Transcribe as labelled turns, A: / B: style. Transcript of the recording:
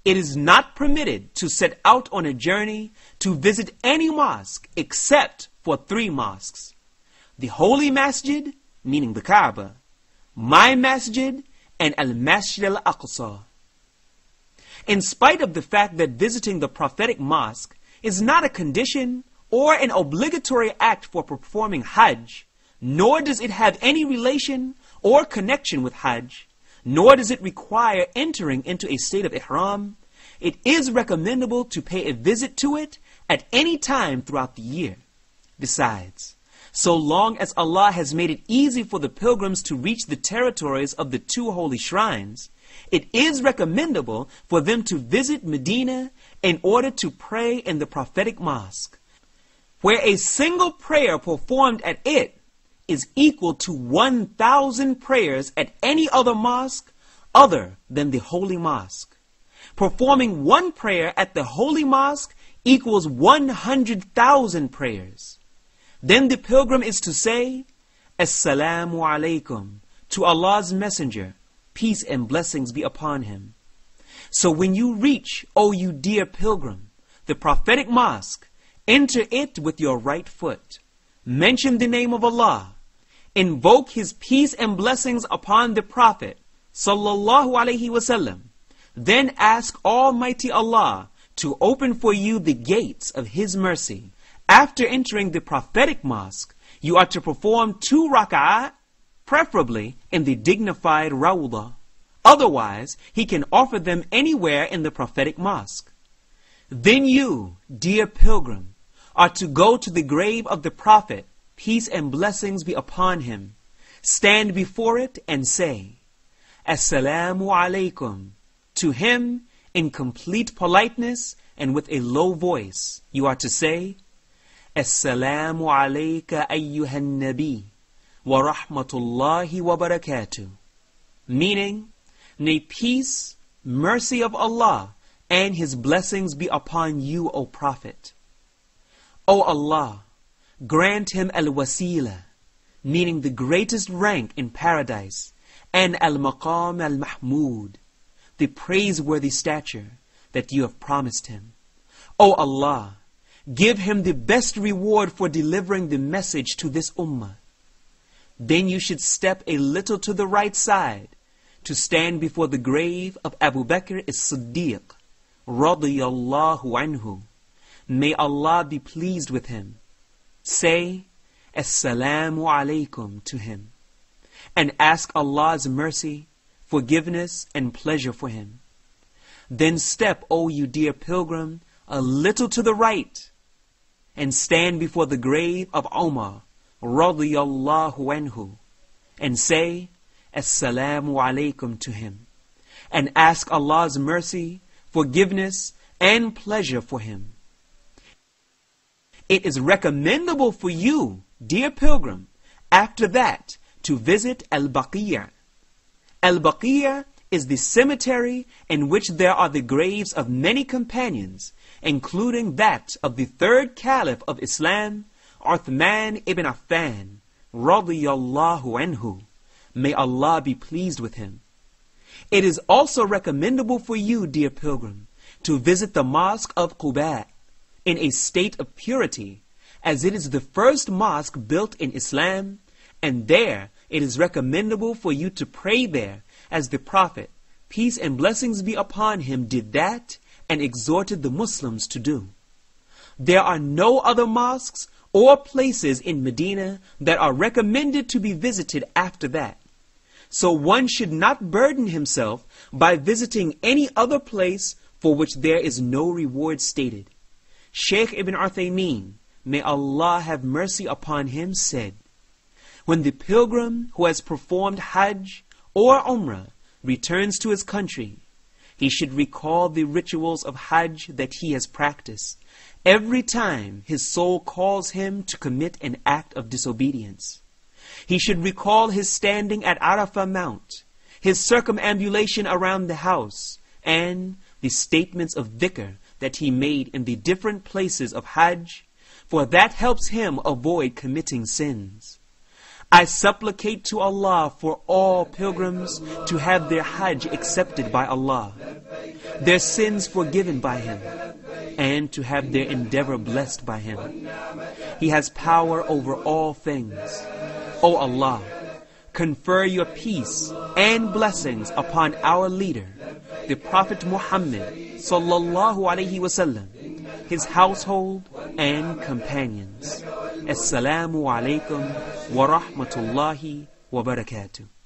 A: It is not permitted to set out on a journey to visit any mosque except for 3 mosques. The Holy Masjid, meaning the Kaaba, my Masjid, and Al-Masjid Al-Aqsa. In spite of the fact that visiting the prophetic mosque is not a condition or an obligatory act for performing Hajj, nor does it have any relation or connection with Hajj, nor does it require entering into a state of Ihram, it is recommendable to pay a visit to it at any time throughout the year. Besides, so long as Allah has made it easy for the pilgrims to reach the territories of the 2 holy shrines, it is recommendable for them to visit Medina in order to pray in the prophetic mosque, where a single prayer performed at it is equal to 1,000 prayers at any other mosque other than the holy mosque. Performing 1 prayer at the holy mosque equals 100,000 prayers. Then the pilgrim is to say, Assalamu alaikum, to Allah's Messenger, peace and blessings be upon him. So when you reach, O you dear pilgrim, the prophetic mosque, enter it with your right foot. Mention the name of Allah. Invoke His peace and blessings upon the Prophet, sallallahu alaihi wasallam. Then ask Almighty Allah to open for you the gates of His mercy. After entering the prophetic mosque, you are to perform 2 rak'ah, preferably in the dignified rawdah. Otherwise, he can offer them anywhere in the prophetic mosque. Then you, dear pilgrim, are to go to the grave of the Prophet, peace and blessings be upon him. Stand before it and say, Assalamu alaikum. To him, in complete politeness and with a low voice, you are to say, Assalamu alayka ayyuhan nabi, wa rahmatullahi wa barakatuh. Meaning, may peace, mercy of Allah, and His blessings be upon you, O Prophet. O Allah, grant him al-wasila, meaning the greatest rank in paradise, and al-maqam al-mahmud, the praiseworthy stature that you have promised him. O Allah, give him the best reward for delivering the message to this ummah. Then you should step a little to the right side to stand before the grave of Abu Bakr as-Siddiq, radiyallahu anhu. May Allah be pleased with him. Say, Assalamu alaikum to him, and ask Allah's mercy, forgiveness, and pleasure for him. Then step, O you dear pilgrim, a little to the right, and stand before the grave of Umar, radiyallahu anhu, and say, Assalamu alaikum to him, and ask Allah's mercy, forgiveness, and pleasure for him. It is recommendable for you, dear pilgrim, after that, to visit Al-Baqiyah. Al-Baqiyah is the cemetery in which there are the graves of many companions, including that of the 3rd Caliph of Islam, Uthman ibn Affan, radiyallahu anhu. May Allah be pleased with him. It is also recommendable for you, dear pilgrim, to visit the Mosque of Quba in a state of purity, as it is the first mosque built in Islam, and there it is recommendable for you to pray there, as the Prophet, peace and blessings be upon him, did that and exhorted the Muslims to do. There are no other mosques or places in Medina that are recommended to be visited after that. So one should not burden himself by visiting any other place for which there is no reward stated. Shaykh Ibn Uthaymeen, may Allah have mercy upon him, said, when the pilgrim who has performed Hajj or Umrah returns to his country, he should recall the rituals of Hajj that he has practiced every time his soul calls him to commit an act of disobedience. He should recall his standing at Arafah Mount, his circumambulation around the house, and the statements of dhikr that he made in the different places of Hajj, for that helps him avoid committing sins. I supplicate to Allah for all pilgrims to have their Hajj accepted by Allah. their sins forgiven by Him, and to have their endeavor blessed by Him. He has power over all things. O Allah, confer your peace and blessings upon our leader, the Prophet Muhammad sallallahu alaihi wasallam, his household and companions. Assalamu alaikum wa rahmatullahi wa barakatuh.